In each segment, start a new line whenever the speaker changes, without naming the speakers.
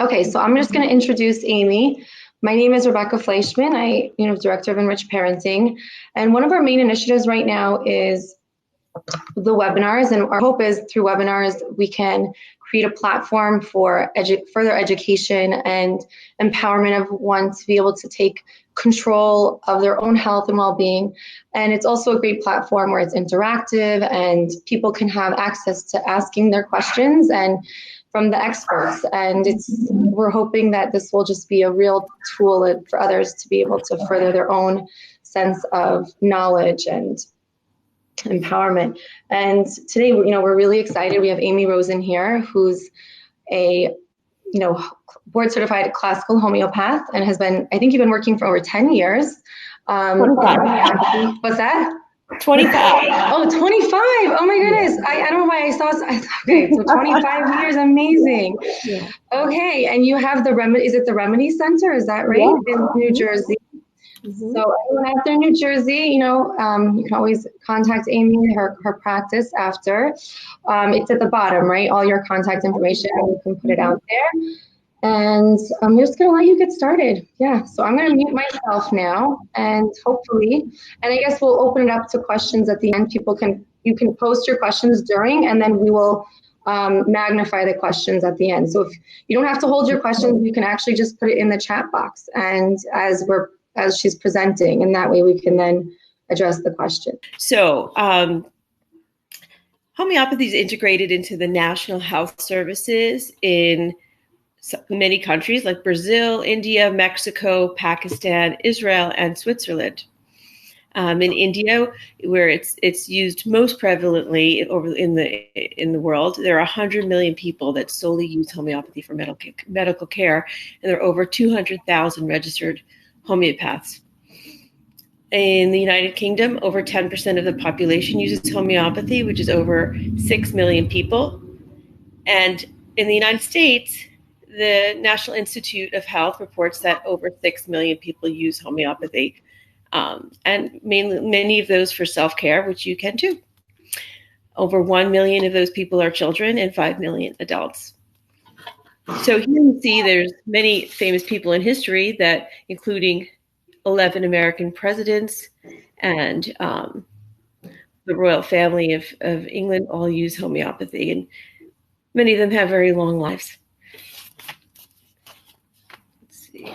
Okay, so I'm just going to introduce Amy. My name is Rebecca Fleischman. Director of Enriched Parenting. And one of our main initiatives right now is the webinars. And our hope is through webinars, we can create a platform for further education and empowerment of one to be able to take control of their own health and well-being. And it's also a great platform where it's interactive and people can have access to asking their questions and from the experts. And we're hoping that this will just be a real tool for others to be able to further their own sense of knowledge and empowerment. And today, we're really excited. We have Amy Rozen here, who's a board certified classical homeopath and has been, I think you've been working for over 10 years.
25.
What's that?
25.
Oh, 25. Oh my goodness. I don't know why I saw. Okay, so 25 years. Amazing.
Yeah.
Okay, and you have is it the Remedy Center? Is that right?
Yeah.
In New Jersey.
Mm-hmm.
So anyone out there in New Jersey, you can always contact Amy, her practice after. It's at the bottom, right? All your contact information, you can put it out there. And I'm just going to let you get started. Yeah, so I'm going to mute myself now, and hopefully, and I guess we'll open it up to questions at the end. You can post your questions during, and then we will magnify the questions at the end. So if you don't have to hold your questions, you can actually just put it in the chat box, and as she's presenting, and that way we can then address the question.
So homeopathy is integrated into the national health services in many countries like Brazil, India, Mexico, Pakistan, Israel, and Switzerland. In India, where it's used most prevalently in the world, there are 100 million people that solely use homeopathy for medical care, and there are over 200,000 registered homeopaths. In the United Kingdom, over 10% of the population uses homeopathy, which is over 6 million people. And in the United States, the National Institute of Health reports that over 6 million people use homeopathy, and many of those for self-care, which you can too. Over 1 million of those people are children and 5 million adults. So here you see there's many famous people in history that, including 11 American presidents and the royal family of England, all use homeopathy, and many of them have very long lives. Let's see.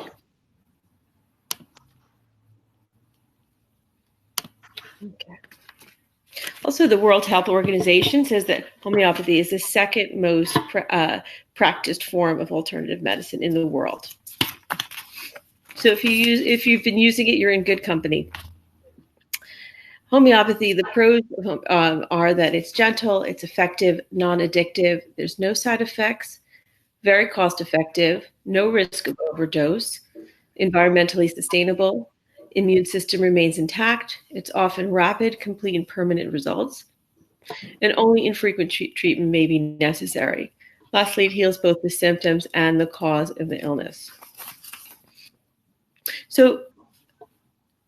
Okay. Also, the World Health Organization says that homeopathy is the second most practiced form of alternative medicine in the world. So if you've been using it, you're in good company. Homeopathy, the pros are that it's gentle, it's effective, non-addictive, there's no side effects, very cost-effective, no risk of overdose, environmentally sustainable, immune system remains intact, it's often rapid, complete, and permanent results, and only infrequent treatment may be necessary. Lastly, it heals both the symptoms and the cause of the illness. So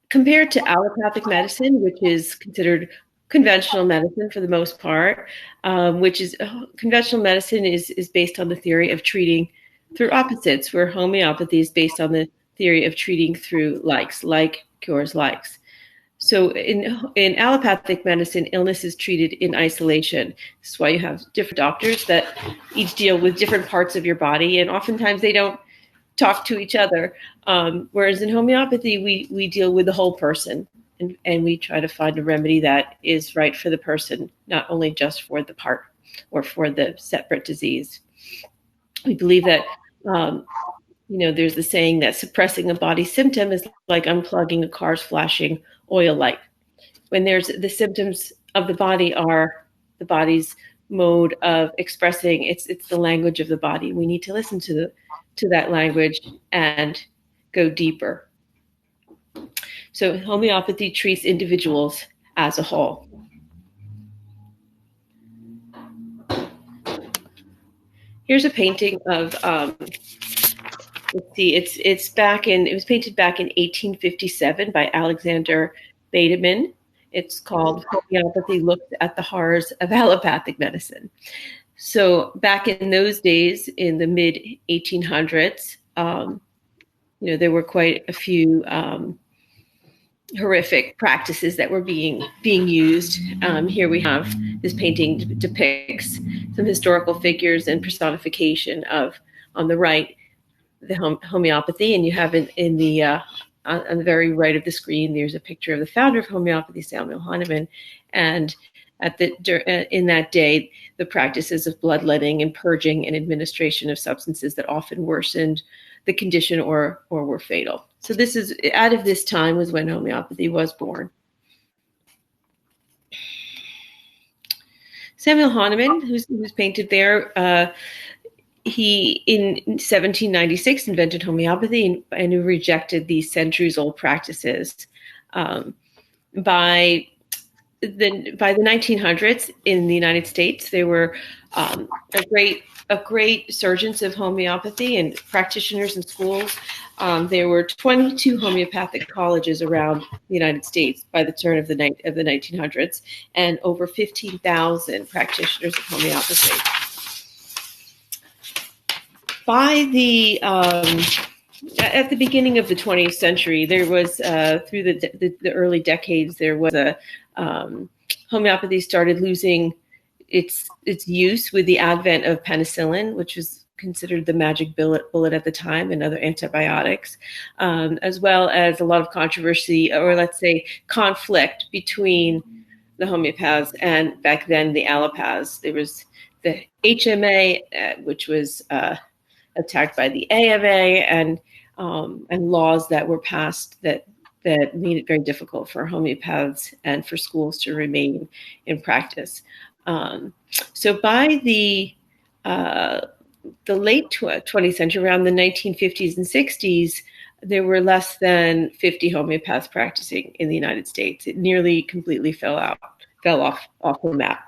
compared to allopathic medicine, which is considered conventional medicine for the most part, conventional medicine is based on the theory of treating through opposites, where homeopathy is based on the theory of treating through likes, like cures likes. So in allopathic medicine, illness is treated in isolation. This is why you have different doctors that each deal with different parts of your body, and oftentimes they don't talk to each other. Whereas in homeopathy, we deal with the whole person, and we try to find a remedy that is right for the person, not only just for the part or for the separate disease. We believe that, there's the saying that suppressing a body symptom is like unplugging a car's flashing oil light. When the symptoms of the body are the body's mode of expressing, it's the language of the body. We need to listen to that language and go deeper. So homeopathy treats individuals as a whole. Here's a painting of, let's see, it was painted back in 1857 by Alexander Bateman. It's called Homeopathy Looked at the Horrors of Allopathic Medicine. So back in those days, in the mid 1800s, there were quite a few horrific practices that were being used. Here we have this painting depicts some historical figures and personification of, on the right, the homeopathy, and you have in the on the very right of the screen, there's a picture of the founder of homeopathy, Samuel Hahnemann, and in that day, the practices of bloodletting and purging and administration of substances that often worsened the condition or were fatal. So this is, out of this time was when homeopathy was born. Samuel Hahnemann, who's painted there, he in 1796 invented homeopathy and rejected these centuries-old practices. By the 1900s in the United States, there were a great resurgence of homeopathy and practitioners in schools. There were 22 homeopathic colleges around the United States by the turn of the 1900s, and over 15,000 practitioners of homeopathy. By the at the beginning of the 20th century, there was through the early decades, there was a homeopathy started losing its use with the advent of penicillin, which was considered the magic bullet at the time, and other antibiotics, as well as a lot of controversy, or let's say conflict, between the homeopaths and back then the allopaths. There was the HMA, which was attacked by the AMA, and laws that were passed that made it very difficult for homeopaths and for schools to remain in practice. So by the late 20th century, around the 1950s and 60s, there were less than 50 homeopaths practicing in the United States. It nearly completely fell off the map.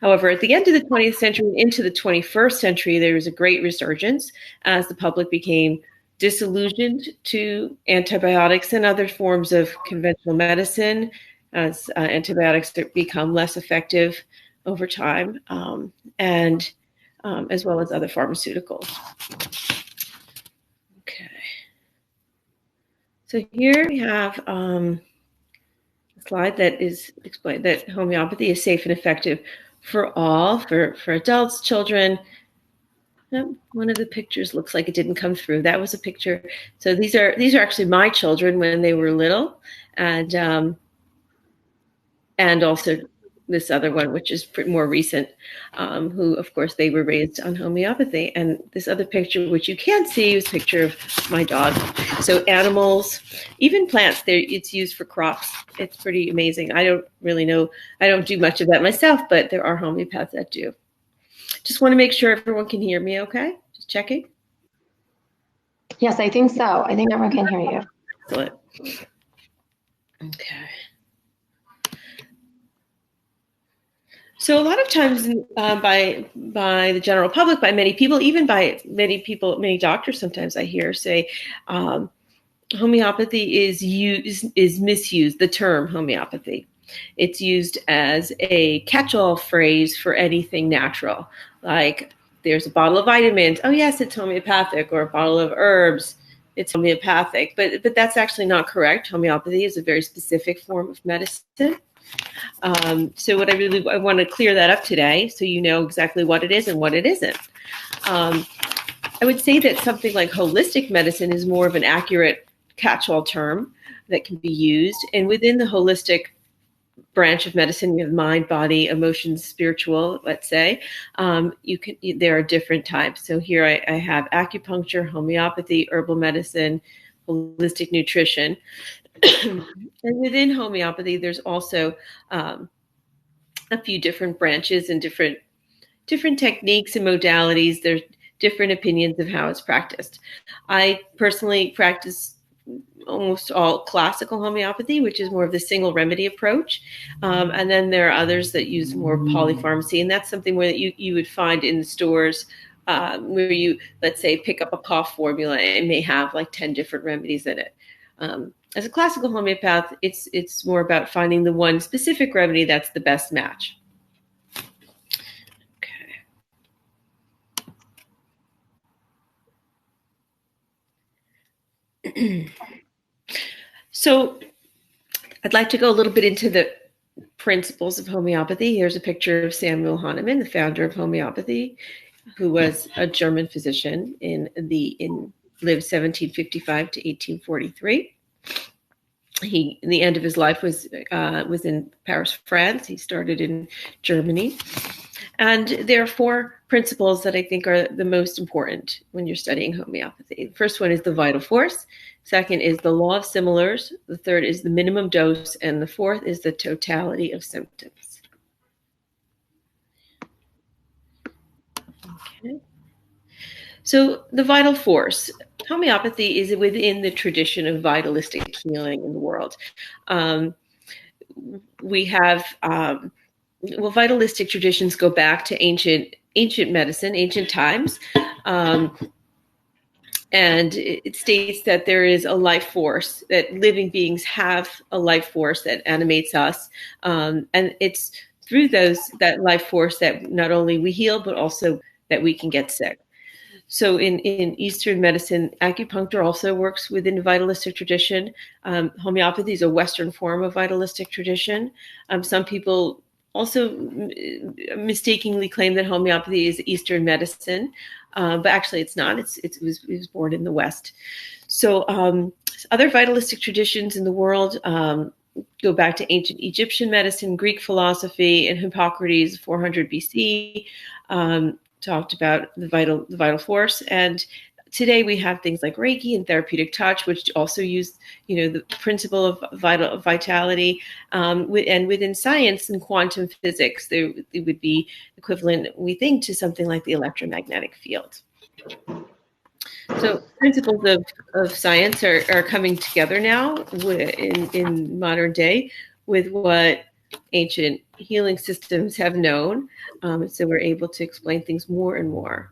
However, at the end of the 20th century and into the 21st century, there was a great resurgence as the public became disillusioned to antibiotics and other forms of conventional medicine, as antibiotics become less effective over time, and as well as other pharmaceuticals. Okay. So here we have a slide that is explained that homeopathy is safe and effective for all, for adults, children. One of the pictures looks like it didn't come through. That was a picture. So these are actually my children when they were little, and also this other one, which is more recent, who, of course, they were raised on homeopathy. And this other picture, which you can't see, is a picture of my dog. So animals, even plants, it's used for crops. It's pretty amazing. I don't really know. I don't do much of that myself, but there are homeopaths that do. Just want to make sure everyone can hear me okay? Just checking.
Yes, I think so. I think everyone can hear you.
Excellent. Okay. So a lot of times by the general public, by many people, even by many doctors, sometimes I hear say homeopathy is misused, the term homeopathy. It's used as a catch-all phrase for anything natural. Like, there's a bottle of vitamins. Oh yes, it's homeopathic. Or a bottle of herbs. It's homeopathic. But that's actually not correct. Homeopathy is a very specific form of medicine. So what I want to clear that up today, so you know exactly what it is and what it isn't. I would say that something like holistic medicine is more of an accurate catch-all term that can be used. And within the holistic branch of medicine, you have mind, body, emotions, spiritual, let's say. There are different types. So here I have acupuncture, homeopathy, herbal medicine, holistic nutrition. And within homeopathy, there's also a few different branches and different techniques and modalities. There's different opinions of how it's practiced. I personally practice almost all classical homeopathy, which is more of the single remedy approach. And then there are others that use more polypharmacy, and that's something where you would find in the stores where you, let's say, pick up a cough formula and may have like 10 different remedies in it. As a classical homeopath, it's more about finding the one specific remedy that's the best match. Okay. So I'd like to go a little bit into the principles of homeopathy. Here's a picture of Samuel Hahnemann, the founder of homeopathy, who was a German physician lived 1755 to 1843. The end of his life was in Paris, France. He started in Germany. And there are four principles that I think are the most important when you're studying homeopathy. The first one is the vital force. Second is the law of similars. The third is the minimum dose. And the fourth is the totality of symptoms. Okay. So the vital force. Homeopathy is within the tradition of vitalistic healing in the world. We have vitalistic traditions go back to ancient medicine, ancient times. And it states that there is a life force, that living beings have a life force that animates us. And it's through that life force that not only we heal, but also that we can get sick. So in Eastern medicine, acupuncture also works within the vitalistic tradition. Homeopathy is a Western form of vitalistic tradition. Some people also mistakenly claim that homeopathy is Eastern medicine, but actually it's not. It was born in the West. So other vitalistic traditions in the world go back to ancient Egyptian medicine, Greek philosophy, and Hippocrates, 400 BC. Talked about the vital force, and today we have things like Reiki and therapeutic touch, which also use the principle of vitality. And within science and quantum physics, it would be equivalent, we think, to something like the electromagnetic field. So principles of science are coming together now in modern day with what ancient healing systems have known. So we're able to explain things more and more.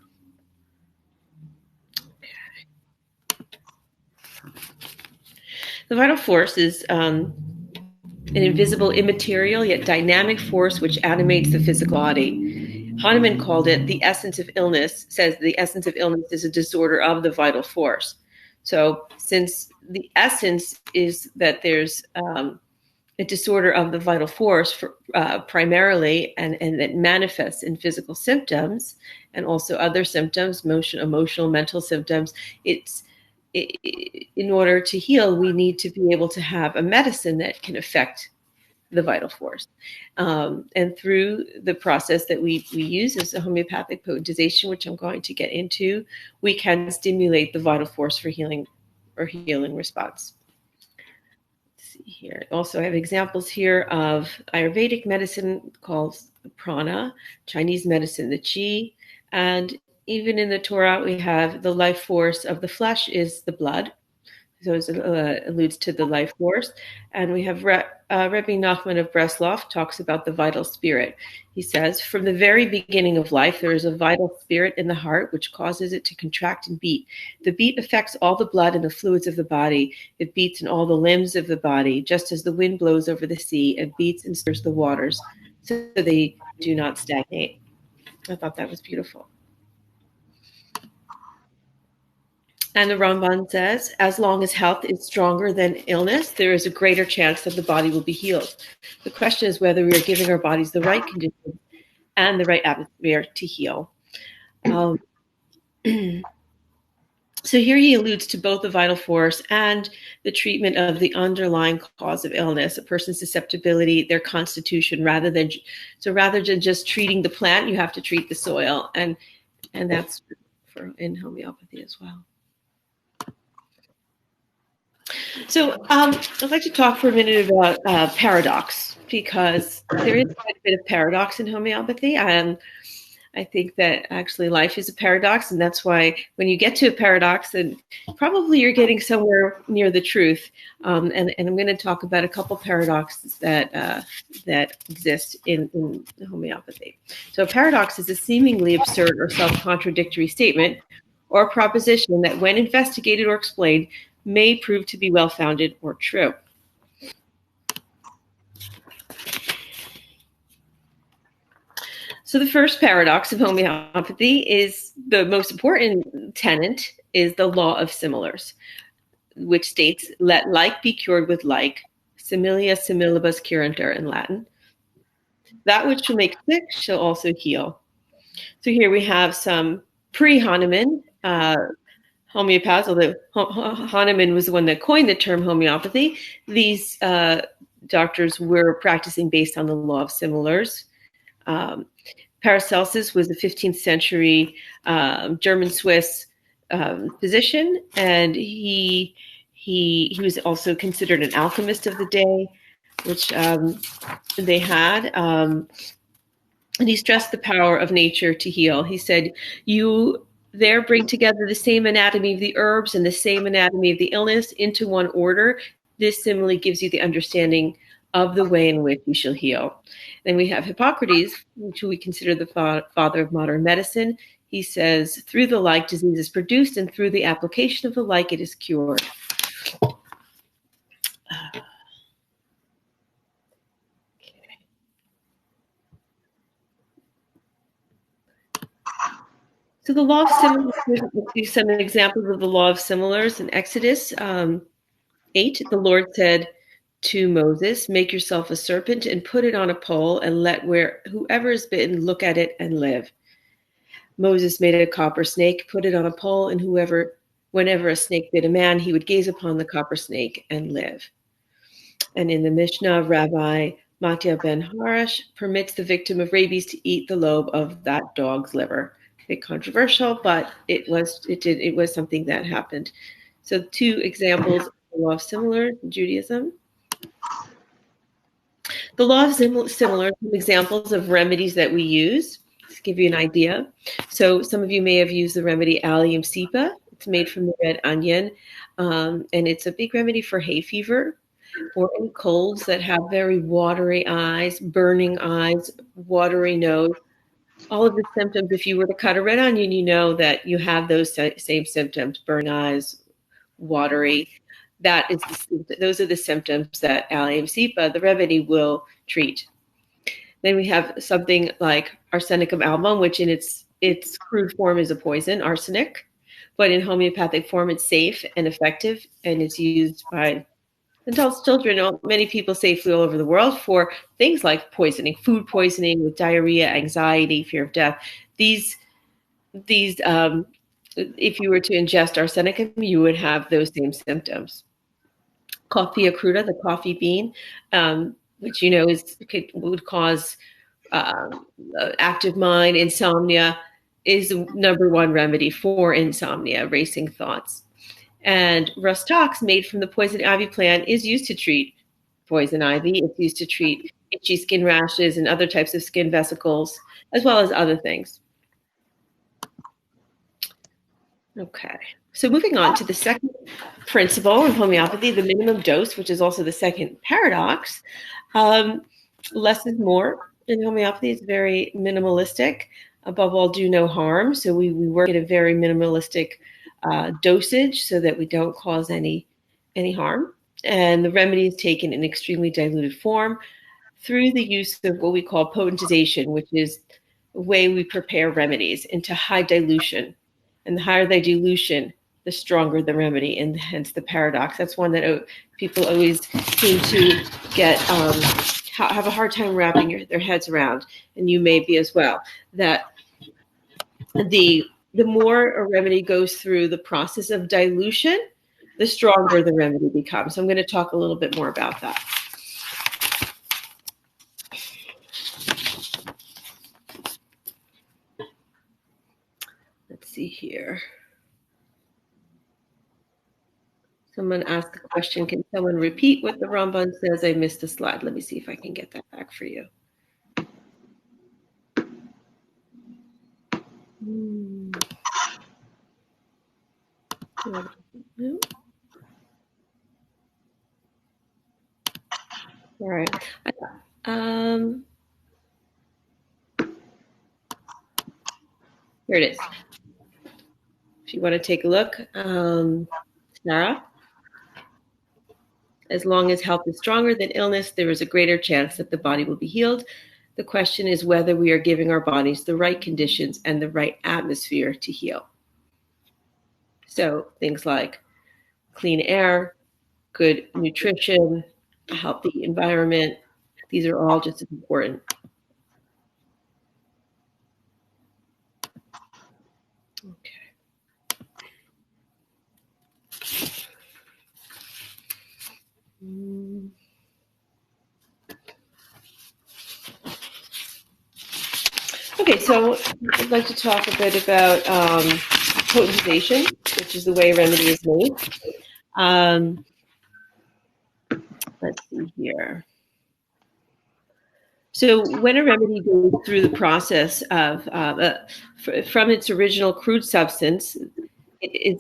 The vital force is an invisible, immaterial, yet dynamic force which animates the physical body. Hahnemann called it the essence of illness, says the essence of illness is a disorder of the vital force. So since the essence is that there's a disorder of the vital force primarily, and that manifests in physical symptoms and also other symptoms, emotional, mental symptoms, in order to heal, we need to be able to have a medicine that can affect the vital force. And through the process that we use as a homeopathic potentization, which I'm going to get into, we can stimulate the vital force for healing or healing response. Here. Also, I have examples here of Ayurvedic medicine called prana, Chinese medicine, the qi, and even in the Torah, we have the life force of the flesh is the blood. So it alludes to the life force. And we have Rabbi Nachman of Breslov talks about the vital spirit. He says, from the very beginning of life, there is a vital spirit in the heart which causes it to contract and beat. The beat affects all the blood and the fluids of the body. It beats in all the limbs of the body, just as the wind blows over the sea and beats and stirs the waters, so they do not stagnate. I thought that was beautiful. And the Ramban says, as long as health is stronger than illness, there is a greater chance that the body will be healed. The question is whether we are giving our bodies the right conditions and the right atmosphere to heal. So here he alludes to both the vital force and the treatment of the underlying cause of illness, a person's susceptibility, their constitution, rather than just treating the plant, you have to treat the soil. And that's in homeopathy as well. So I'd like to talk for a minute about paradox, because there is quite a bit of paradox in homeopathy. And I think that actually life is a paradox. And that's why when you get to a paradox, then probably you're getting somewhere near the truth. And I'm going to talk about a couple paradoxes that exist in homeopathy. So a paradox is a seemingly absurd or self-contradictory statement or a proposition that when investigated or explained, may prove to be well-founded or true. So the first paradox of homeopathy is the most important tenet is the law of similars. which states, let like be cured with like, similia similibus curantur in Latin. That which shall make sick shall also heal. So here we have some pre-Hahnemann homeopaths, although Hahnemann was the one that coined the term homeopathy. These doctors were practicing based on the law of similars. Paracelsus was a 15th century German-Swiss physician, and he was also considered an alchemist of the day, which they had. And he stressed the power of nature to heal. He said, you there bring together the same anatomy of the herbs and the same anatomy of the illness into one order. This simile gives you the understanding of the way in which you shall heal. Then we have Hippocrates, which we consider the father of modern medicine. He says, through the like, disease is produced, and through the application of the like, it is cured. So the law of similars, some examples of the law of similars in Exodus 8, the Lord said to Moses, make yourself a serpent and put it on a pole and let whoever is bitten look at it and live. Moses made a copper snake, put it on a pole, and whenever a snake bit a man, he would gaze upon the copper snake and live. And in the Mishnah, Rabbi Matya ben Harash permits the victim of rabies to eat the lobe of that dog's liver. A bit controversial, but it was something that happened. So 2 examples of the law of similars in Judaism. The law of similars, some examples of remedies that we use, to give you an idea. So some of you may have used the remedy Allium cepa. It's made from the red onion, and it's a big remedy for hay fever or any colds that have very watery eyes, burning eyes, watery nose. All of the symptoms, if you were to cut a red onion, you know that you have those same symptoms, burning eyes, watery. Those are the symptoms that Allium cepa, the remedy, will treat. Then we have something like arsenicum album, which in its crude form is a poison, arsenic, but in homeopathic form it's safe and effective, and it's used by adults, children, many people safely all over the world for things like poisoning, food poisoning with diarrhea, anxiety, fear of death. These if you were to ingest arsenicum, you would have those same symptoms. Coffea cruda, the coffee bean, which would cause active mind, insomnia, is the #1 remedy for insomnia, racing thoughts. And Rustox, made from the poison ivy plant, is used to treat poison ivy. It's used to treat itchy skin rashes and other types of skin vesicles, as well as other things. Okay, so moving on to the second principle in homeopathy, the minimum dose, which is also the second paradox. Less is more in homeopathy. It's very minimalistic. Above all, do no harm. So we work at a very minimalistic dosage so that we don't cause any harm. And the remedy is taken in extremely diluted form through the use of what we call potentization, which is the way we prepare remedies into high dilution. And the higher the dilution, the stronger the remedy, and hence the paradox. That's one that people always seem to get have a hard time wrapping their heads around, and you may be as well, that the more a remedy goes through the process of dilution, the stronger the remedy becomes. So I'm going to talk a little bit more about that. Let's see here. Someone asked a question, can someone repeat what the Ramban says? I missed the slide. Let me see if I can get that back for you. All right. Here it is. If you want to take a look, Sarah. As long as health is stronger than illness, there is a greater chance that the body will be healed. The question is whether we are giving our bodies the right conditions and the right atmosphere to heal. So things like clean air, good nutrition, a healthy environment. These are all just as important. Okay. Okay, so I'd like to talk a bit about potentization, which is the way a remedy is made. Let's see here. So when a remedy goes through the process of from its original crude substance,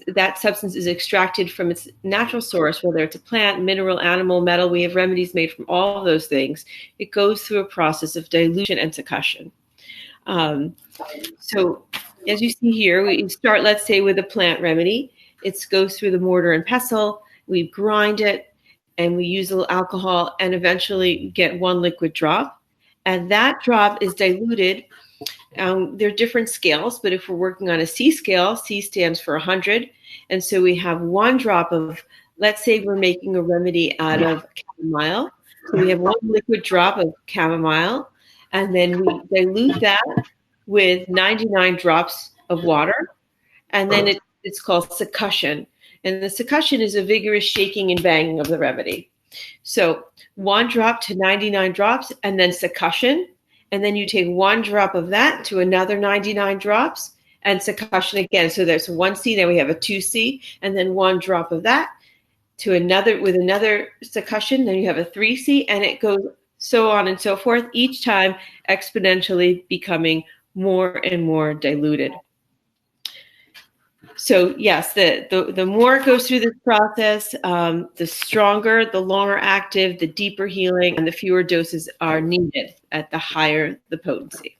that substance is extracted from its natural source, whether it's a plant, mineral, animal, metal. We have remedies made from all of those things. It goes through a process of dilution and succussion. So as you see here, we start, let's say, with a plant remedy. It goes through the mortar and pestle. We grind it, and we use a little alcohol, and eventually get one liquid drop. And that drop is diluted. There are different scales, but if we're working on a C scale, C stands for 100. And so we have one drop of, let's say we're making a remedy out of chamomile. So we have one liquid drop of chamomile, and then we dilute that with 99 drops of water. And then it's called succussion. And the succussion is a vigorous shaking and banging of the remedy. So one drop to 99 drops, and then succussion. And then you take one drop of that to another 99 drops and succussion again. So there's 1C, then we have a 2C, and then one drop of that to another with another succussion. Then you have a 3C, and it goes so on and so forth, each time exponentially becoming more and more diluted. So yes, the more it goes through this process, the stronger, the longer active, the deeper healing, and the fewer doses are needed at the higher the potency.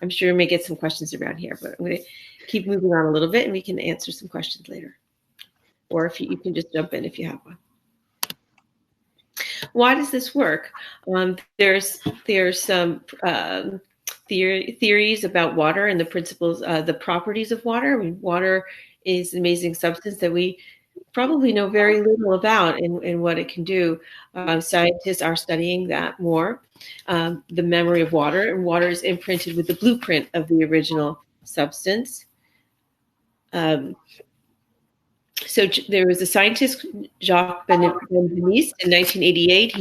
I'm sure we may get some questions around here, but I'm going to keep moving on a little bit, and we can answer some questions later. Or if you can just jump in if you have one. Why does this work? There's some theories about water and the principles, the properties of water. I mean, water is an amazing substance that we probably know very little about and what it can do. Scientists are studying that more. The memory of water, and water is imprinted with the blueprint of the original substance. So there was a scientist, Jacques Benveniste, in 1988.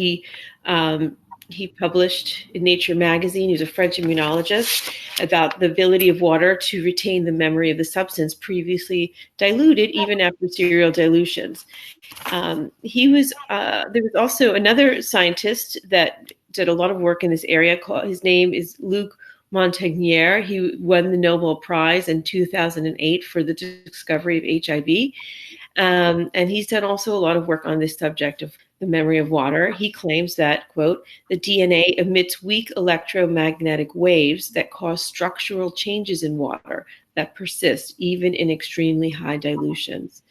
He published in Nature magazine. He was a French immunologist, about the ability of water to retain the memory of the substance previously diluted, even after serial dilutions. There was also another scientist that did a lot of work in this area. His name is Luc Montagnier. He won the Nobel Prize in 2008 for the discovery of HIV. And he's done also a lot of work on this subject of the memory of water. He claims that, quote, the DNA emits weak electromagnetic waves that cause structural changes in water that persist even in extremely high dilutions.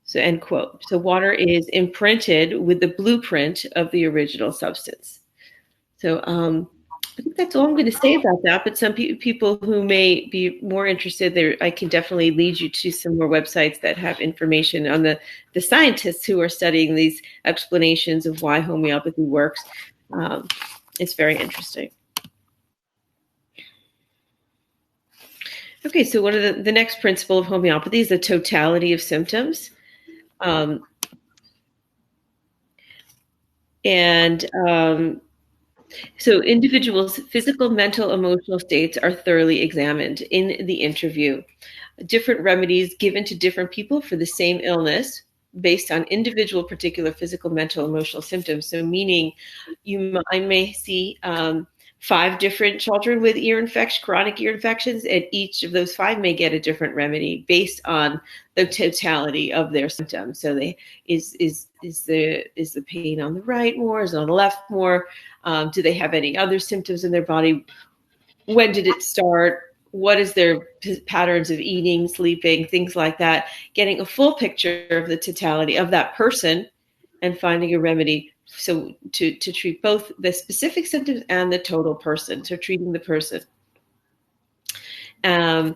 So, end quote. So water is imprinted with the blueprint of the original substance. So I think that's all I'm going to say about that. But some people who may be more interested there, I can definitely lead you to some more websites that have information on the scientists who are studying these explanations of why homeopathy works. It's very interesting. Okay, so one of the next principle of homeopathy is the totality of symptoms. So individuals' physical, mental, emotional states are thoroughly examined in the interview. Different remedies given to different people for the same illness based on individual particular physical, mental, emotional symptoms. So meaning I may see 5 different children with chronic ear infections, and each of those 5 may get a different remedy based on the totality of their symptoms. So is the pain on the right more? Is it on the left more? Do they have any other symptoms in their body? When did it start? What is their patterns of eating, sleeping, things like that? Getting a full picture of the totality of that person and finding a remedy so to treat both the specific symptoms and the total person, so treating the person. And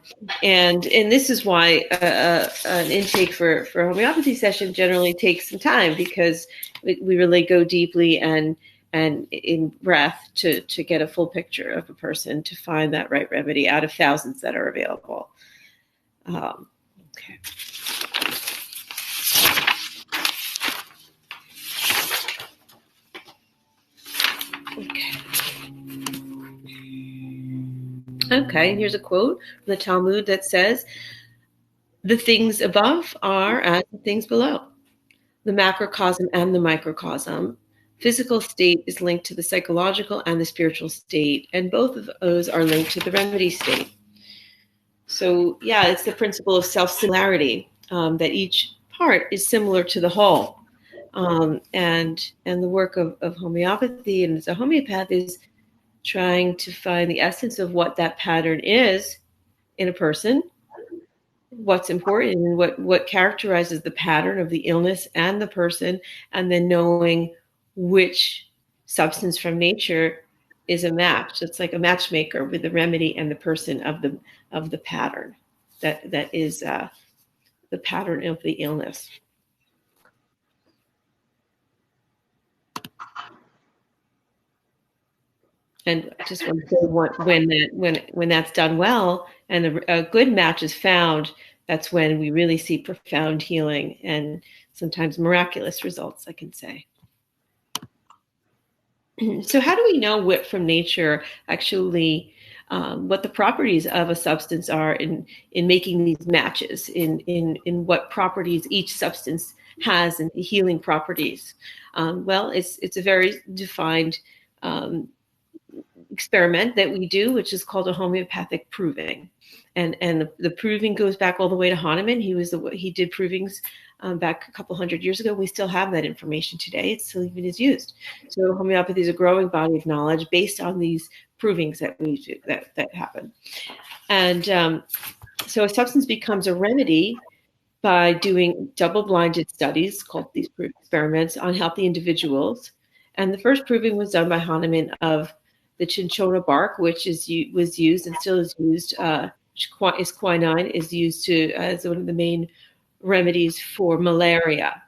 this is why an intake for a homeopathy session generally takes some time, because we really go deeply and in breath to get a full picture of a person, to find that right remedy out of thousands that are available. Okay. Okay, here's a quote from the Talmud that says, "The things above are as the things below. The macrocosm and the microcosm. Physical state is linked to the psychological and the spiritual state, and both of those are linked to the remedy state." So yeah, it's the principle of self-similarity, that each part is similar to the whole. And the work of homeopathy and as a homeopath is trying to find the essence of what that pattern is in a person, what's important and what characterizes the pattern of the illness and the person, and then knowing which substance from nature is a match. It's like a matchmaker with the remedy and the person of the pattern that is the pattern of the illness. And I just want to say, when that's done well and a good match is found, that's when we really see profound healing and sometimes miraculous results, I can say. So how do we know what from nature actually, what the properties of a substance are in making these matches, in what properties each substance has and the healing properties? Well, it's a very defined experiment that we do, which is called a homeopathic proving. And the proving goes back all the way to Hahnemann. He did provings back a couple hundred years ago. We still have that information today. It still even is used. So homeopathy is a growing body of knowledge based on these provings that we do, that happen. And so a substance becomes a remedy by doing double-blinded studies called these proof experiments on healthy individuals. And the first proving was done by Hahnemann of the cinchona bark, which was used and still is used. Is quinine is used as one of the main remedies for malaria.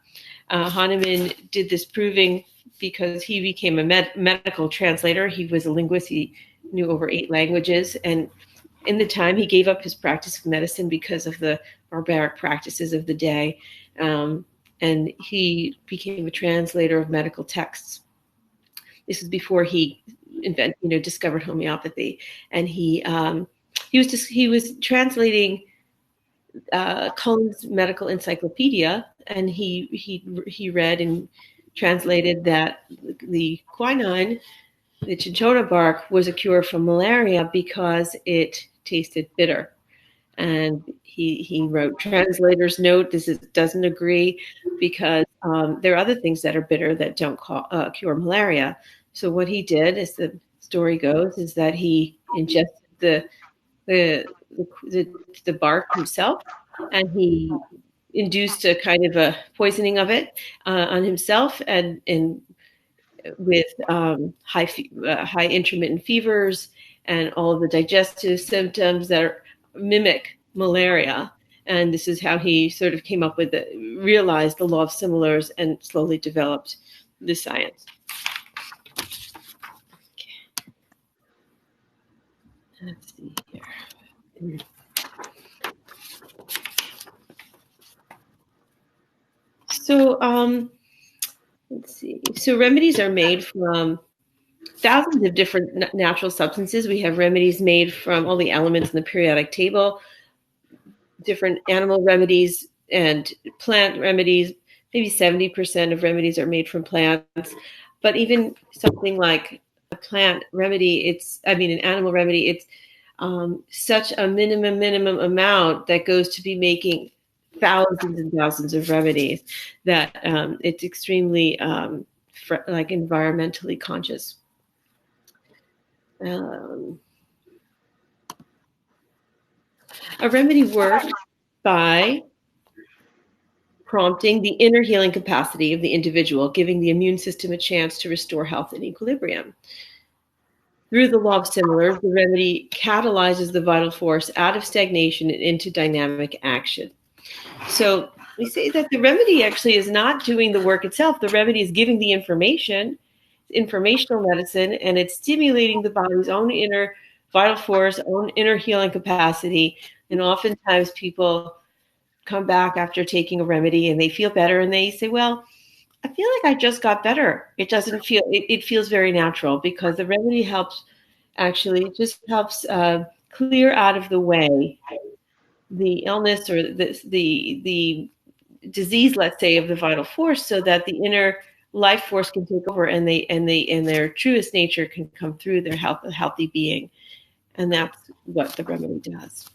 Hahnemann did this proving because he became a medical translator. He was a linguist. He knew over 8 languages, and in the time he gave up his practice of medicine because of the barbaric practices of the day, and he became a translator of medical texts. This is before he discovered homeopathy, and he was translating Cullen's Medical Encyclopedia, and he read and translated that the quinine, the cinchona bark, was a cure for malaria because it tasted bitter. And he wrote translator's note. Doesn't agree, because there are other things that are bitter that don't cure malaria. So what he did, as the story goes, is that he ingested the bark himself, and he induced a kind of a poisoning of it on himself, and with high intermittent fevers and all of the digestive symptoms that mimic malaria. And this is how he sort of came up with realized the law of similars and slowly developed the science. Okay. Let's see here. So let's see. So remedies are made from thousands of different natural substances. We have remedies made from all the elements in the periodic table, different animal remedies and plant remedies. Maybe 70% of remedies are made from plants. But even something like a plant remedy, an animal remedy, it's such a minimum amount that goes to be making thousands and thousands of remedies that it's extremely environmentally conscious. A remedy works by prompting the inner healing capacity of the individual, giving the immune system a chance to restore health and equilibrium. Through the law of similars, the remedy catalyzes the vital force out of stagnation and into dynamic action. So we say that the remedy actually is not doing the work itself. The remedy is giving the information, informational medicine, and it's stimulating the body's own inner vital force, own inner healing capacity. And oftentimes people come back after taking a remedy and they feel better and they say, well, I feel like I just got better. It doesn't feel, it feels very natural because the remedy helps, actually, it just helps clear out of the way the illness or the disease, let's say, of the vital force, so that the inner life force can take over and their truest nature can come through their healthy being. And that's what the remedy does.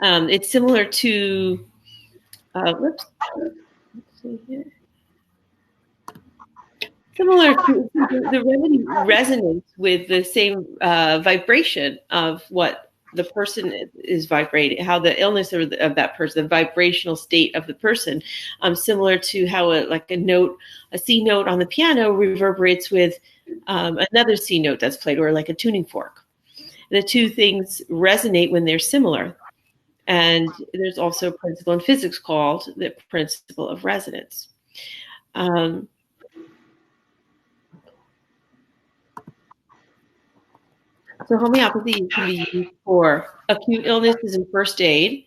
It's similar to, let's see here. Similar to the remedy resonates with the same vibration of what the person is vibrating, how the illness of that person, the vibrational state of the person, similar to how a C note on the piano reverberates with another C note that's played, or like a tuning fork. The two things resonate when they're similar. And there's also a principle in physics called the principle of resonance. So homeopathy can be used for acute illnesses and first aid,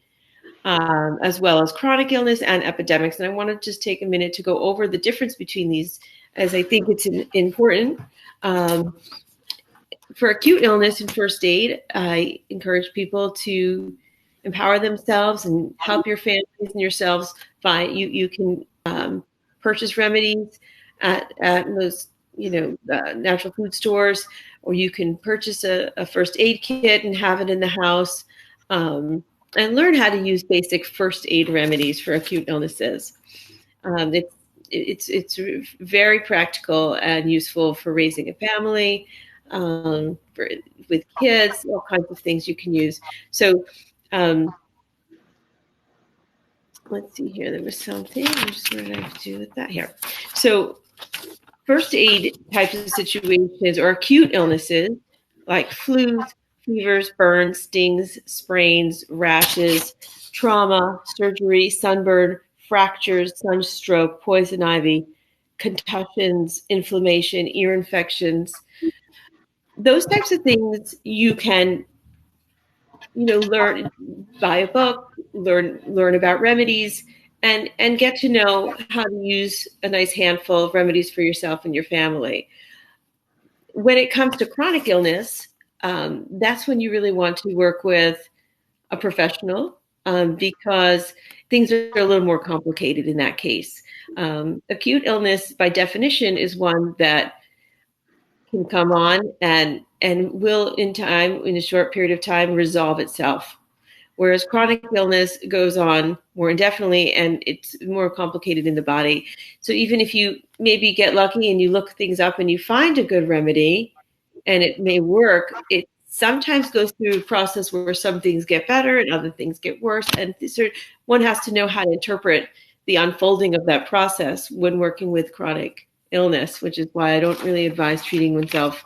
as well as chronic illness and epidemics. And I want to just take a minute to go over the difference between these, as I think it's important. For acute illness and first aid, I encourage people to empower themselves and help your families and yourselves. You can purchase remedies at those natural food stores, or you can purchase a first aid kit and have it in the house, and learn how to use basic first aid remedies for acute illnesses. It's very practical and useful for raising a family, with kids, all kinds of things you can use. So let's see here. There was something. What did I do with that here? So first aid types of situations or acute illnesses like flus, fevers, burns, stings, sprains, rashes, trauma, surgery, sunburn, fractures, sunstroke, poison ivy, concussions, inflammation, ear infections. Those types of things you can, learn, buy a book, learn about remedies, and get to know how to use a nice handful of remedies for yourself and your family. When it comes to chronic illness, that's when you really want to work with a professional, because things are a little more complicated in that case. Acute illness, by definition, is one that can come on and will, in a short period of time, resolve itself. Whereas chronic illness goes on more indefinitely and it's more complicated in the body. So even if you maybe get lucky and you look things up and you find a good remedy and it may work, it sometimes goes through a process where some things get better and other things get worse. And one has to know how to interpret the unfolding of that process when working with chronic illness, which is why I don't really advise treating oneself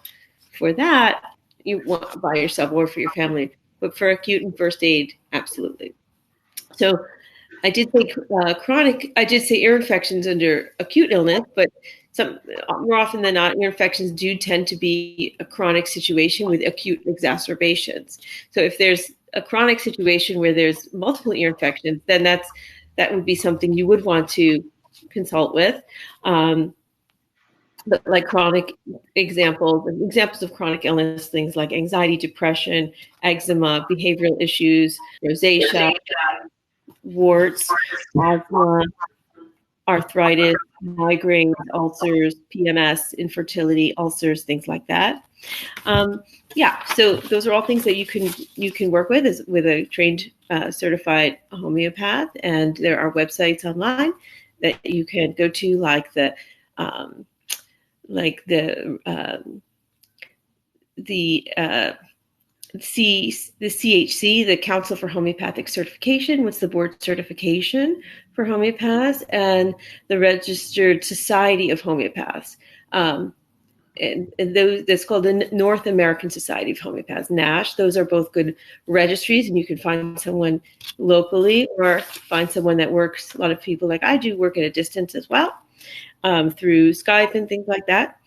for that. You want by yourself or for your family. But for acute and first aid, absolutely. So I did say ear infections under acute illness, but more often than not, ear infections do tend to be a chronic situation with acute exacerbations. So if there's a chronic situation where there's multiple ear infections, then that would be something you would want to consult with. But like chronic examples of chronic illness, things like anxiety, depression, eczema, behavioral issues, rosacea, warts, asthma, arthritis, migraines, ulcers, PMS, infertility, ulcers, things like that. So those are all things that you can work with with a trained, certified homeopath, and there are websites online that you can go to, like the CHC, the Council for Homeopathic Certification, what's the board certification for homeopaths, and the Registered Society of Homeopaths. and those, that's called the North American Society of Homeopaths, NASH. Those are both good registries, and you can find someone locally or find someone that works. A lot of people like I do work at a distance as well, through Skype and things like that.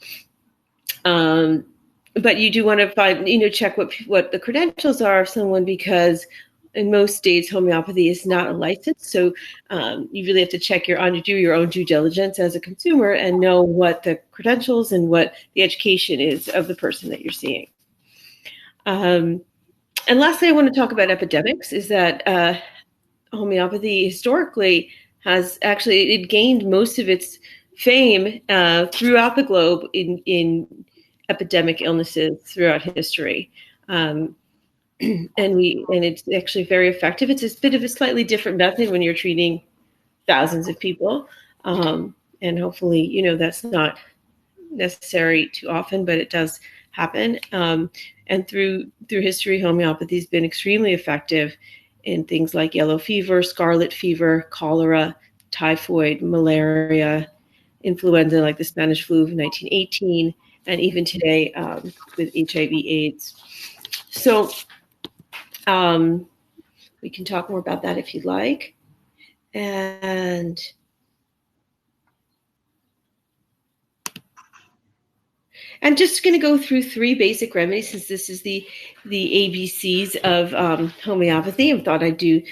But you do want to find, check what the credentials are of someone, because in most states, homeopathy is not a license. So you really have to do your own due diligence as a consumer and know what the credentials and what the education is of the person that you're seeing. And lastly, I want to talk about epidemics, is that homeopathy historically it gained most of its fame throughout the globe in epidemic illnesses throughout history. And it's actually very effective. It's a bit of a slightly different method when you're treating thousands of people. And hopefully, that's not necessary too often, but it does happen. And through history, homeopathy has been extremely effective in things like yellow fever, scarlet fever, cholera, typhoid, malaria, influenza like the Spanish flu of 1918, and even today with HIV/AIDS. So we can talk more about that if you'd like. And I'm just going to go through 3 basic remedies, since this is the ABCs of homeopathy. I thought I'd do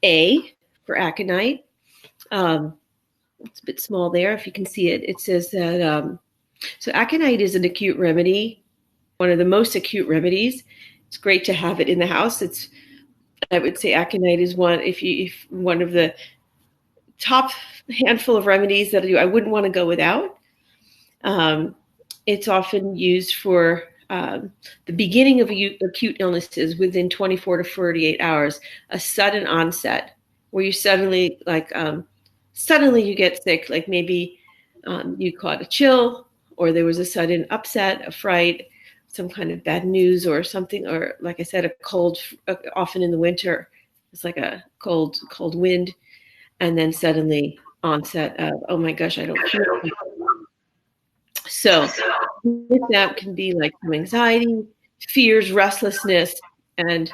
A for aconite. It's a bit small there. If you can see it, it says that, so aconite is an acute remedy, one of the most acute remedies. It's great to have it in the house. I would say aconite is one of the top handful of remedies that I wouldn't want to go without. It's often used for the beginning of acute illnesses within 24 to 48 hours, a sudden onset where you suddenly you get sick, like maybe you caught a chill, or there was a sudden upset, a fright, some kind of bad news or something, or like I said, a cold, often in the winter, it's like a cold wind, and then suddenly onset of, oh my gosh, I don't feel it. So that can be like some anxiety, fears, restlessness, and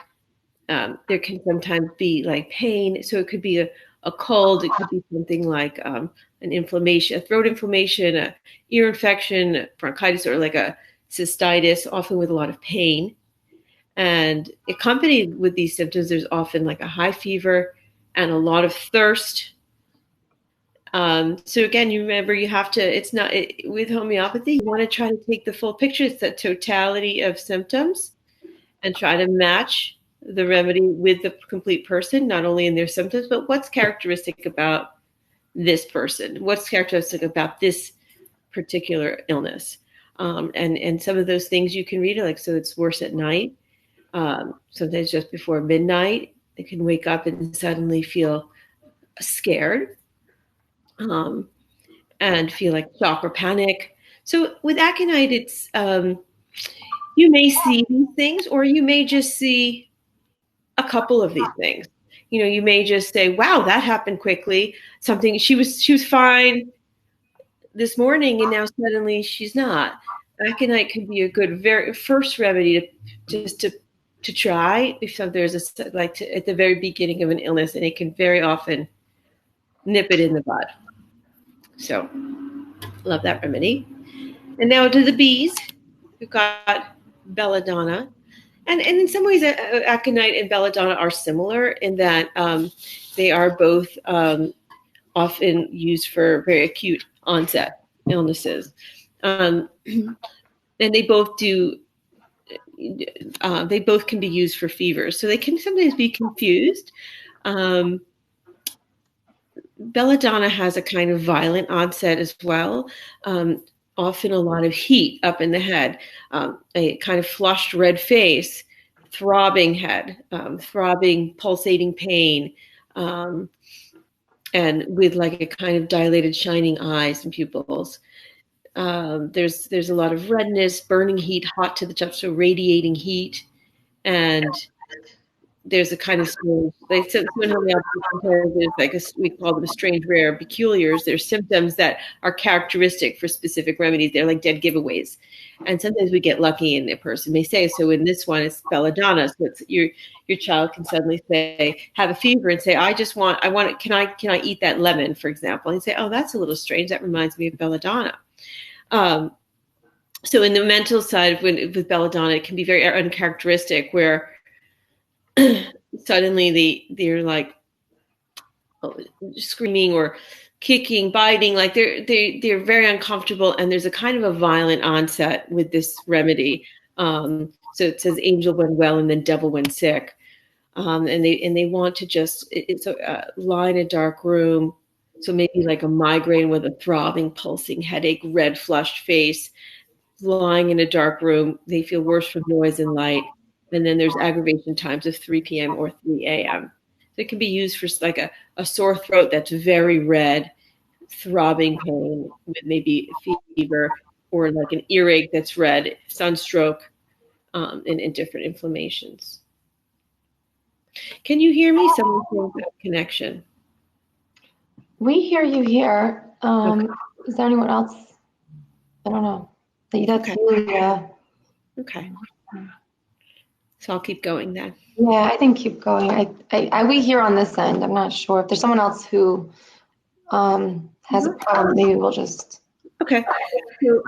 there can sometimes be like pain. So it could be a cold. It could be something like an inflammation, a throat inflammation, a ear infection, bronchitis, or like a cystitis, often with a lot of pain. And accompanied with these symptoms, there's often like a high fever and a lot of thirst. So again, you remember with homeopathy, you want to try to take the full picture. It's the totality of symptoms and try to match the remedy with the complete person, not only in their symptoms, but what's characteristic about this person, what's characteristic about this particular illness. And some of those things you can read, like, so it's worse at night. Sometimes just before midnight, they can wake up and suddenly feel scared. And feel like shock or panic. So with aconite, it's you may see these things, or you may just see a couple of these things. You may just say, "Wow, that happened quickly." Something she was fine this morning, and now suddenly she's not. Aconite could be a good very first remedy to try if there's at the very beginning of an illness, and it can very often nip it in the bud. So, love that remedy. And now to the B's. We've got belladonna. And in some ways, aconite and belladonna are similar in that they are both often used for very acute onset illnesses. And they both can be used for fevers. So they can sometimes be confused. Belladonna has a kind of violent onset as well. Often a lot of heat up in the head, a kind of flushed red face, throbbing head, throbbing, pulsating pain, and with like a kind of dilated, shining eyes and pupils. There's a lot of redness, burning heat, hot to the touch, so radiating heat, and there's a kind of strange, like so in homeopathy, sometimes there's like we call them strange, rare, peculiars. There's symptoms that are characteristic for specific remedies. They're like dead giveaways. And sometimes we get lucky and a person may say, so in this one, it's belladonna. So it's your child can suddenly say, have a fever and say, I want it. Can I eat that lemon, for example? And say, oh, that's a little strange. That reminds me of belladonna. So in the mental side, with belladonna, it can be very uncharacteristic where suddenly they're like screaming or kicking, biting, like they're very uncomfortable, and there's a kind of a violent onset with this remedy. So it says angel when well and then devil when sick, and they want to just lie in a dark room. So maybe like a migraine with a throbbing, pulsing headache, red flushed face, lying in a dark room. They feel worse from noise and light. And then there's aggravation times of 3 p.m. or 3 a.m. So it can be used for like a sore throat that's very red, throbbing pain with maybe fever, or like an earache that's red, sunstroke, and different inflammations. Can you hear me? Someone saying that connection.
We hear you here.
Okay.
Is there anyone else? I don't know. That's
Okay.
Julia.
Okay. So I'll keep going then.
Yeah, I think keep going. We hear on this end. I'm not sure if there's someone else who has a problem. Maybe we'll just.
Okay. So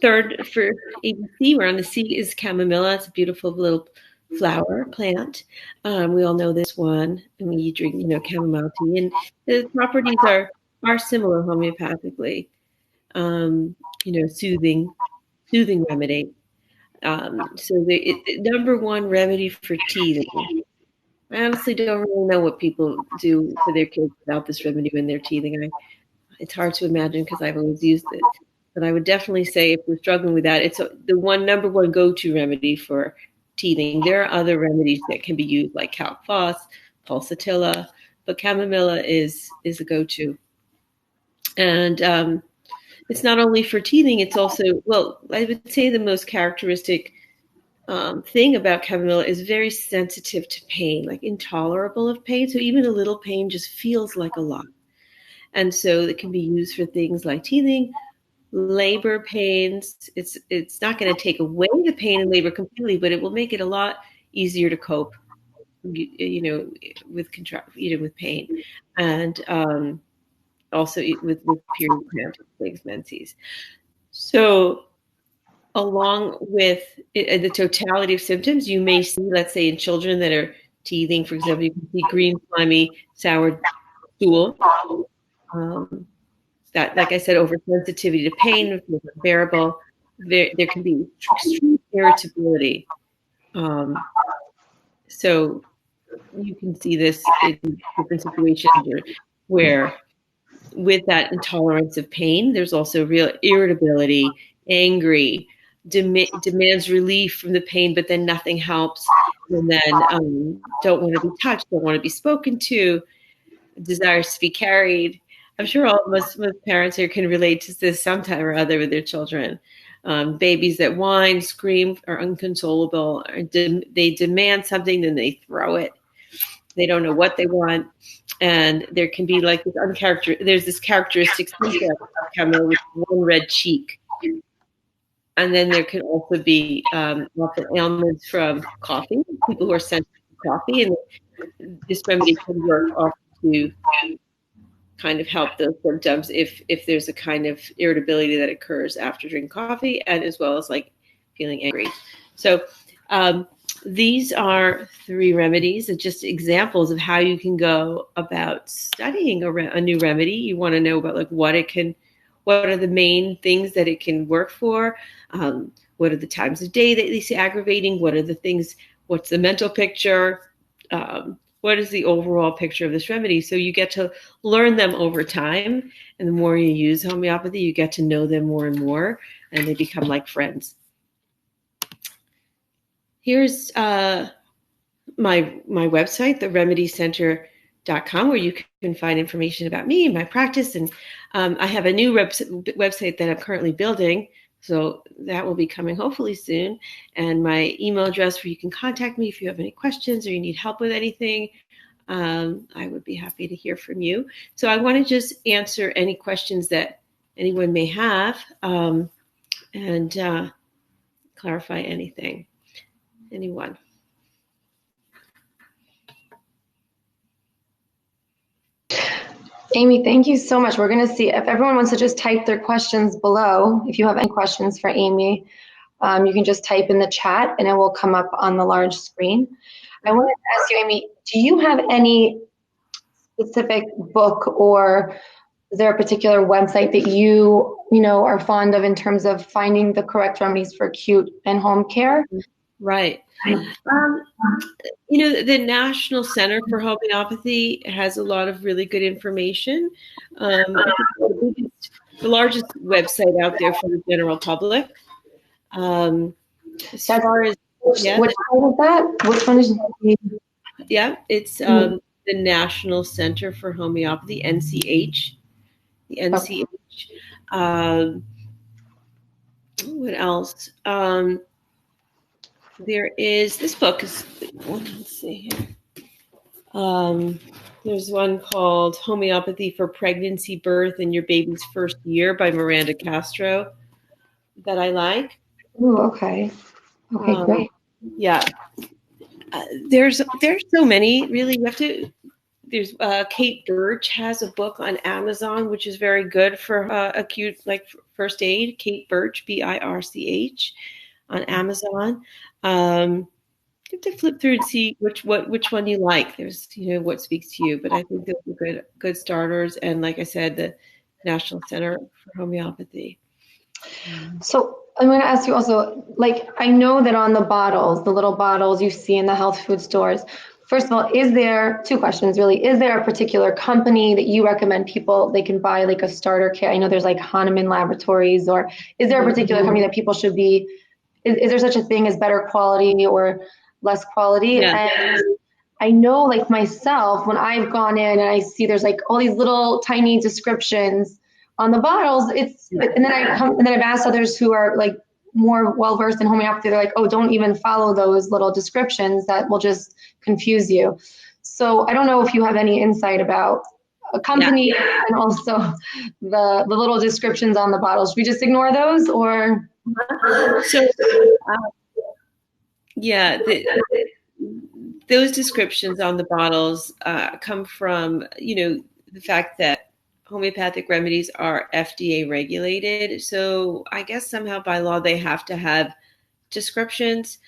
third for ABC, we're on the C is chamomilla. It's a beautiful little flower plant. We all know this one. I mean, you drink, chamomile tea, and the properties are similar homeopathically. Soothing remedy. So the number one remedy for teething. I honestly don't really know what people do for their kids without this remedy when they're teething. It's hard to imagine because I've always used it. But I would definitely say if we're struggling with that, it's the number one go-to remedy for teething. There are other remedies that can be used like calc phos, pulsatilla, but chamomilla is a go-to. And it's not only for teething, it's also, I would say the most characteristic thing about chamomilla is very sensitive to pain, like intolerable of pain. So even a little pain just feels like a lot. And so it can be used for things like teething, labor pains. It's not going to take away the pain in labor completely, but it will make it a lot easier to cope, with pain, and also with period cramps, legs, menses. So along with the totality of symptoms, you may see, let's say in children that are teething, for example, you can see green, slimy, sour stool. That, like I said, oversensitivity to pain, feels unbearable. There can be extreme irritability. So you can see this in different situations where with that intolerance of pain, there's also real irritability, angry, demands relief from the pain, but then nothing helps. And then don't want to be touched, don't want to be spoken to, desires to be carried. I'm sure most parents here can relate to this sometime or other with their children. Babies that whine, scream, are unconsolable. They demand something, then they throw it. They don't know what they want. And there can be like this there's this characteristic symptom of chamomile with one red cheek. And then there can also be often ailments from coffee, people who are sensitive to coffee. And this remedy can work often to kind of help those symptoms if there's a kind of irritability that occurs after drinking coffee, and as well as like feeling angry. So these are 3 remedies, and just examples of how you can go about studying a new remedy. You want to know about like what are the main things that it can work for? What are the times of day that they see aggravating? What are the things? What's the mental picture? What is the overall picture of this remedy? So you get to learn them over time. And the more you use homeopathy, you get to know them more and more, and they become like friends. Here's my website, theremediescenter.com, where you can find information about me and my practice. And I have a new website that I'm currently building So that will be coming hopefully soon. And my email address where you can contact me if you have any questions or you need help with anything. I would be happy to hear from you. So I want to just answer any questions that anyone may have and clarify anything. Anyone?
Amy, thank you so much. We're going to see if everyone wants to just type their questions below. If you have any questions for Amy, you can just type in the chat and it will come up on the large screen. I wanted to ask you, Amy, do you have any specific book or is there a particular website that you are fond of in terms of finding the correct remedies for acute and home care?
Right. The National Center for Homeopathy has a lot of really good information. The largest website out there for the general public. As far as
which one is that? Which one is?
Yeah, it's the National Center for Homeopathy, NCH. The NCH. Okay. What else? There is this book is. Let's see here. There's one called Homeopathy for Pregnancy, Birth, and Your Baby's First Year by Miranda Castro that I like.
Oh, okay. Okay, great.
Yeah. There's so many, really. You have to. There's Kate Birch has a book on Amazon, which is very good for acute, like first aid. Kate Birch, Birch, on Amazon. You have to flip through and see which one you like. There's what speaks to you, but I think those are good starters. And like I said, the National Center for Homeopathy.
So I'm going to ask you also, like, I know that on the bottles, the little bottles you see in the health food stores, first of all, is there, two questions really, is there a particular company that you recommend people, they can buy like a starter kit? I know there's like Hahnemann Laboratories, or is there a particular company that people should be, is there such a thing as better quality or less quality?
Yeah.
And I know like myself, when I've gone in and I see there's like all these little tiny descriptions on the bottles, and then I've asked others who are like more well versed in homeopathy, they're like, oh, don't even follow those little descriptions, that will just confuse you. So I don't know if you have any insight about a company and also the little descriptions on the bottles. Should we just ignore those, or?
So those descriptions on the bottles come from the fact that homeopathic remedies are FDA regulated. So I guess somehow by law they have to have descriptions.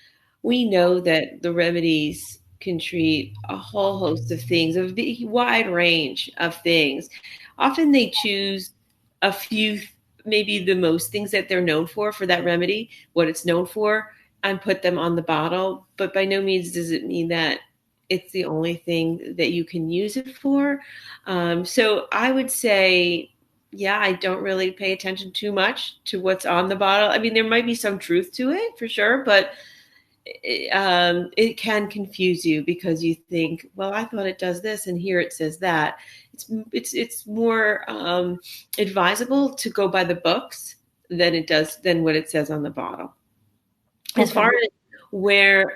We know that the remedies can treat a whole host of things, a wide range of things. Often they choose a few, maybe the most things that they're known for that remedy, what it's known for, and put them on the bottle. But by no means does it mean that it's the only thing that you can use it for. So I would say, I don't really pay attention too much to what's on the bottle. I mean, there might be some truth to it for sure, but it can confuse you because you think, well, I thought it does this, and here it says that. It's more advisable to go by the books than what it says on the bottle. Okay. As far as where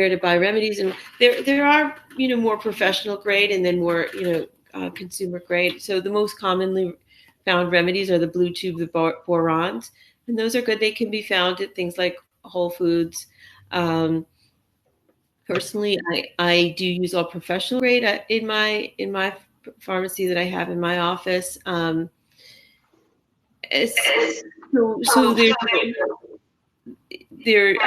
to buy remedies, and there are more professional grade and then more consumer grade. So the most commonly found remedies are the blue tube, the borons, and those are good. They can be found at things like Whole Foods. Personally, I do use all professional grade in my pharmacy that I have in my office. So there's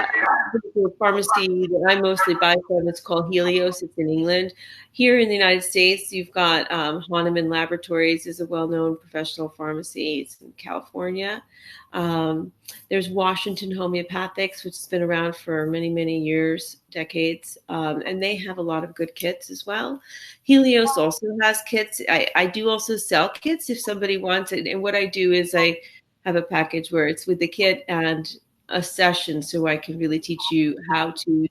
a pharmacy that I mostly buy from. It's called Helios. It's in England. Here in the United States, you've got Hahnemann Laboratories is a well-known professional pharmacy. It's in California. There's Washington Homeopathics, which has been around for many, many years, decades, and they have a lot of good kits as well. Helios also has kits. I do also sell kits if somebody wants it. And what I do is I have a package where it's with the kit and a session, so I can really teach you how to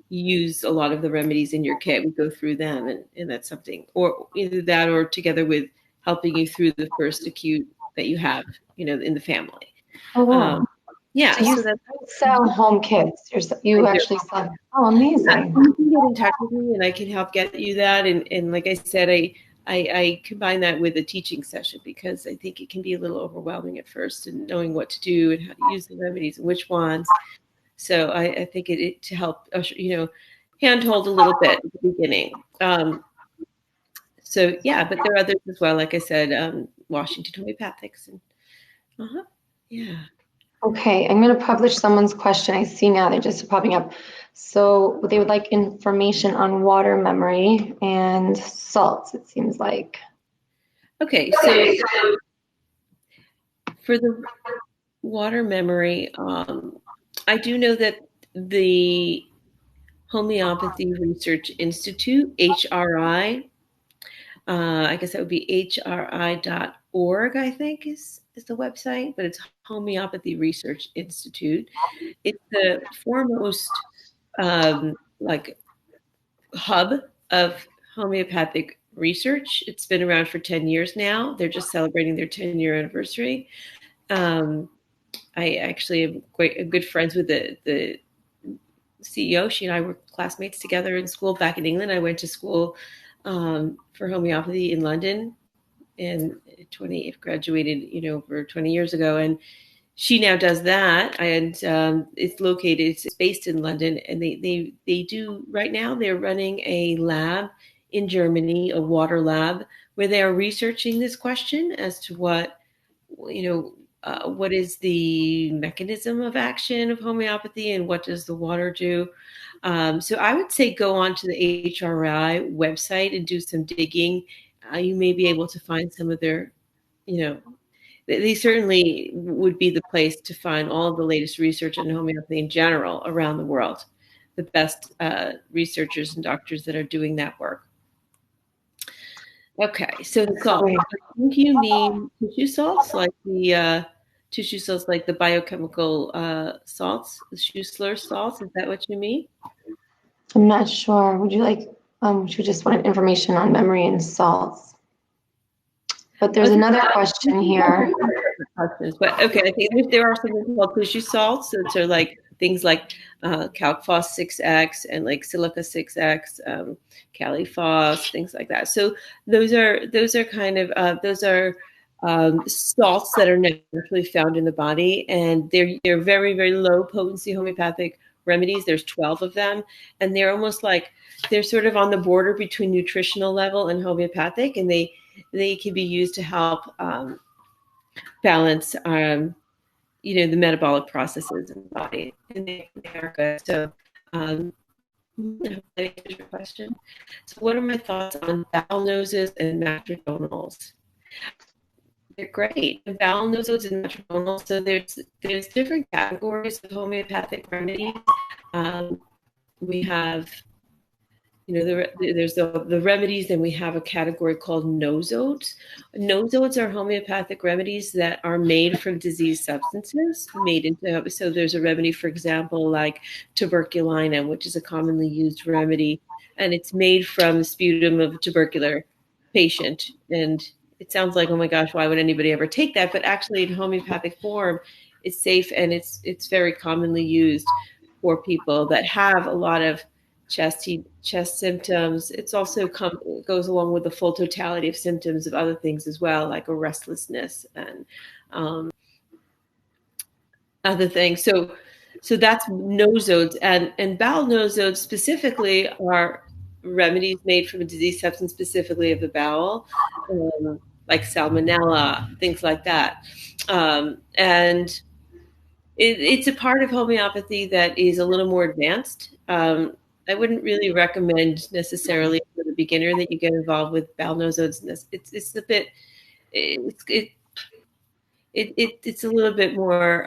use a lot of the remedies in your kit. We go through them, and that's something, or either that or together with helping you through the first acute that you have, in the family.
Oh, wow.
Yeah,
So you
so that's
sell home kits. You
I do.
actually sell. Oh,
Yeah,
amazing.
you can get in touch with me, and I can help get you that. And like I said, I combine that with a teaching session because I think it can be a little overwhelming at first, and knowing what to do and how to use the remedies and which ones. So I think it to help handhold a little bit at the beginning. So yeah, but there are others as well. Like I said, Washington homeopathics and yeah.
Okay, I'm going to publish someone's question. I see now they're just popping up. So they would like information on water memory and salts, it seems like.
Okay, so for the water memory, I do know that the Homeopathy Research Institute, HRI, I guess that would be hri.org, I think is the website, but it's Homeopathy Research Institute. It's the foremost like hub of homeopathic research. It's been around for 10 years now. They're just celebrating their 10-year anniversary. Um, I actually am quite good friends with the CEO. She and I were classmates together in school back in England. I went to school for homeopathy in London and graduated, over 20 years ago. And she now does that, and it's based in London, and they do right now. They're running a lab in Germany, a water lab, where they are researching this question as to what is the mechanism of action of homeopathy and what does the water do. So I would say go on to the HRI website and do some digging. You may be able to find some of their, you know, they certainly would be the place to find all of the latest research on homeopathy in general around the world, the best researchers and doctors that are doing that work. Okay, so the salt.
Great.
I think you mean tissue salts, like the tissue salts, like the biochemical salts, the Schussler salts. Is that what you mean?
I'm not sure. Would you like, she just wanted information on memory and salts. But there's another question here.
Questions. But okay, I think there are something called tissue salts. So are like things like calcphos 6x and like silica 6x, caliphos, things like that. So those are kind of those are salts that are naturally found in the body, and they're very, very low potency homeopathic remedies. There's 12 of them, and they're almost like they're sort of on the border between nutritional level and homeopathic, and they can be used to help balance the metabolic processes in the body, and they are good. So that answers your question. So what are my thoughts on bowel noses and matronals? They're great. The bowel noses and matronals. So there's different categories of homeopathic remedies. We have there's the remedies, then we have a category called nosodes. Nosodes are homeopathic remedies that are made from diseased substances, so there's a remedy, for example, like tuberculinum, which is a commonly used remedy, and it's made from the sputum of a tubercular patient. And it sounds like, oh my gosh, why would anybody ever take that? But actually, in homeopathic form, it's safe, and it's very commonly used for people that have a lot of chest symptoms. It's also goes along with the full totality of symptoms of other things as well, like a restlessness and other things. So that's nosodes, and bowel nosodes specifically are remedies made from a disease substance, specifically of the bowel, like salmonella, things like that, and it's a part of homeopathy that is a little more advanced. I wouldn't really recommend necessarily for the beginner that you get involved with bowel nosodes. It's a bit it's it's a little bit more.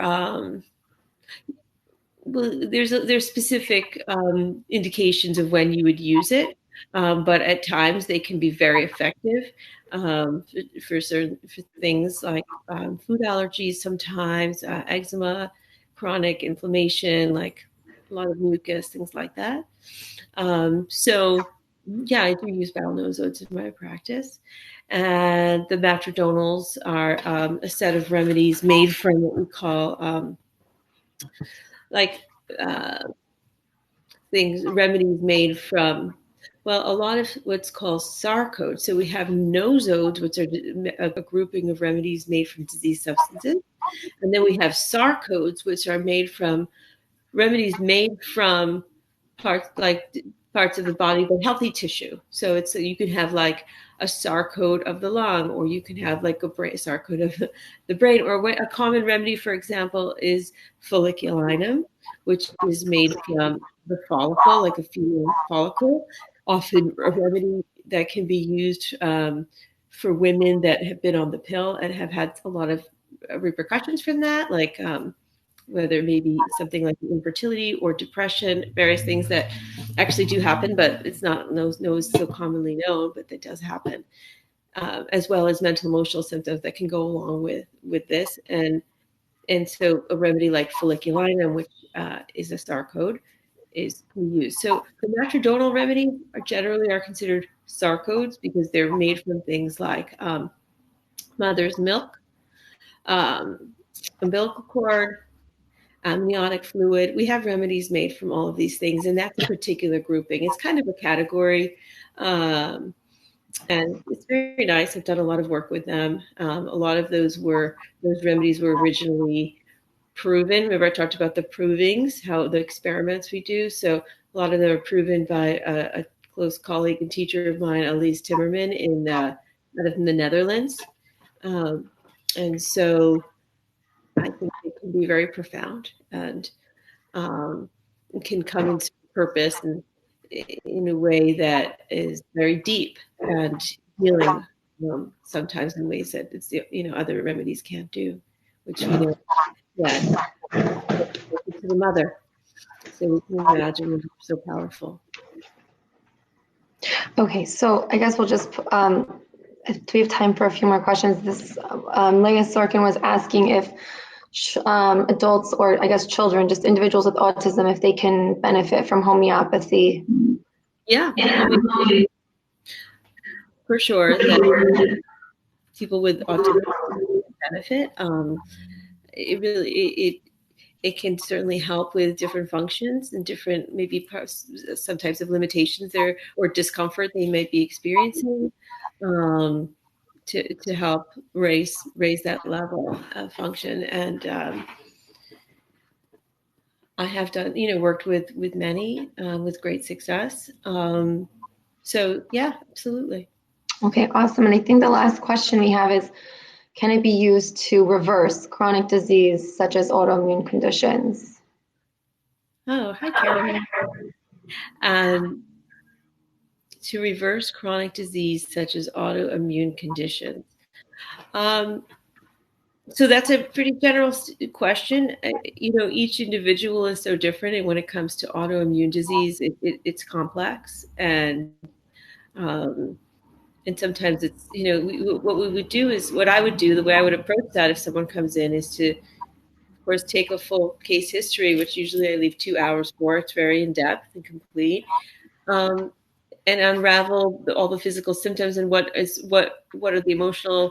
Well, there's specific indications of when you would use it, but at times they can be very effective for certain for things like food allergies. Sometimes eczema, chronic inflammation, like a lot of mucus, things like that. So Yeah, I do use bowel nosodes in my practice. And the matrodonals are a set of remedies made from what we call like uh, remedies made from, well, a lot of what's called sarcodes. So we have nosodes, which are a grouping of remedies made from disease substances. And then we have sarcodes, which are made from remedies made from parts like parts of the body, but healthy tissue. So it's you can have like a sarcode of the lung, or you can have like a sarcode of the brain, or a common remedy, for example, is folliculinum, which is made from the follicle, like a female follicle. Often a remedy that can be used for women that have been on the pill and have had a lot of repercussions from that, like whether maybe something like infertility or depression, various things that actually do happen, but it's not so commonly known, but that does happen, as well as mental emotional symptoms that can go along with this. And so a remedy like folliculinum, which is a sarcode, is used. So the matrodonal remedies are considered sarcodes because they're made from things like mother's milk, um, umbilical cord, amniotic fluid. We have remedies made from all of these things, and that's a particular grouping. It's kind of a category, and it's very nice. I've done a lot of work with them. A lot of those remedies were originally proven. Remember, I talked about the provings, how the experiments we do. So a lot of them are proven by a close colleague and teacher of mine, Elise Timmerman, out of the Netherlands. And so I think it can be very profound and can come into purpose and in a way that is very deep and healing, sometimes in ways that other remedies can't do, which we know that to the mother. So we can imagine it's so powerful.
Okay, so I guess we'll just, do we have time for a few more questions? This, Leah Sorkin was asking if adults, or I guess children, just individuals with autism, if they can benefit from homeopathy.
Yeah, I mean, for sure that people with autism benefit. It really, it can certainly help with different functions and different, maybe parts, some types of limitations there or discomfort they might be experiencing, to help raise that level of function. And I have done, worked with many with great success. So yeah, absolutely.
Okay, awesome. And I think the last question we have is, can it be used to reverse chronic disease such as autoimmune conditions?
Oh, hi, Karen. To reverse chronic disease such as autoimmune conditions. So that's a pretty general question. Each individual is so different, and when it comes to autoimmune disease, it's complex, um, and sometimes it's what we would do is what I would do. The way I would approach that if someone comes in is to, of course, take a full case history, which usually I leave 2 hours for. It's very in depth and complete. And unravel all the physical symptoms and what are the emotional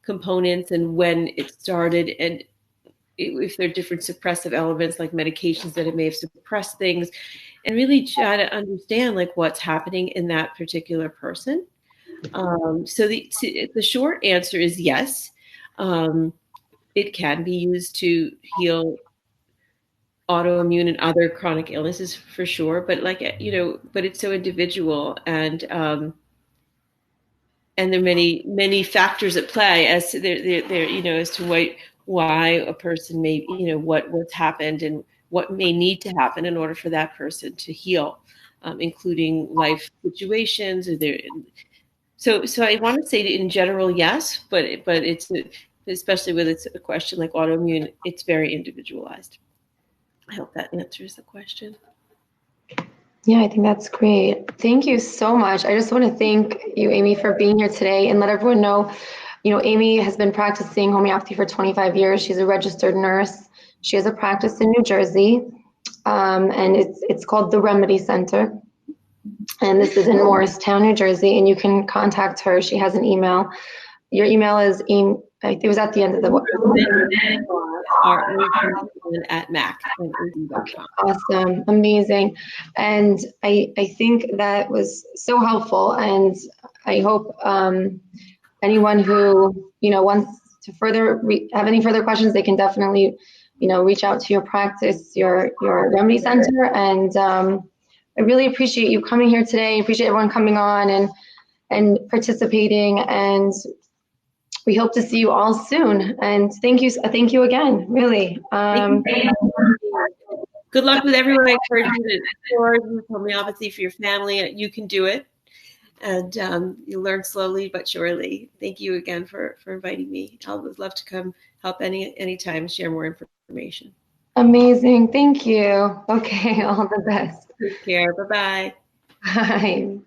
components and when it started, and if there are different suppressive elements like medications that it may have suppressed things, and really try to understand like what's happening in that particular person. So the short answer is yes. It can be used to heal autoimmune and other chronic illnesses for sure, but but it's so individual, and there are many factors at play as to as to why a person may what's happened and what may need to happen in order for that person to heal, including life situations. So I want to say in general yes, but it's especially with it's a question like autoimmune, it's very individualized. I hope that answers the question.
Yeah, I think that's great. Thank you so much. I just want to thank you, Amy, for being here today and let everyone know, Amy has been practicing homeopathy for 25 years. She's a registered nurse. She has a practice in New Jersey, and it's called the Remedy Center. and this is in Morristown, New Jersey, and you can contact her. She has an email. Your email is, it was at the end of the
at mac.com.
Okay, awesome, amazing. And I think that was so helpful, and I hope anyone who, wants to further have any further questions, they can definitely, reach out to your practice, your remedy center. And I really appreciate you coming here today. I appreciate everyone coming on and participating, and we hope to see you all soon. And thank you again, really.
Good luck with everyone. I encourage you to explore homeopathy for your family. You can do it, and you'll learn slowly but surely. Thank you again for inviting me. I would love to come help anytime and share more information.
Amazing. Thank you. Okay, all the best.
Take care. Bye-bye.
Bye.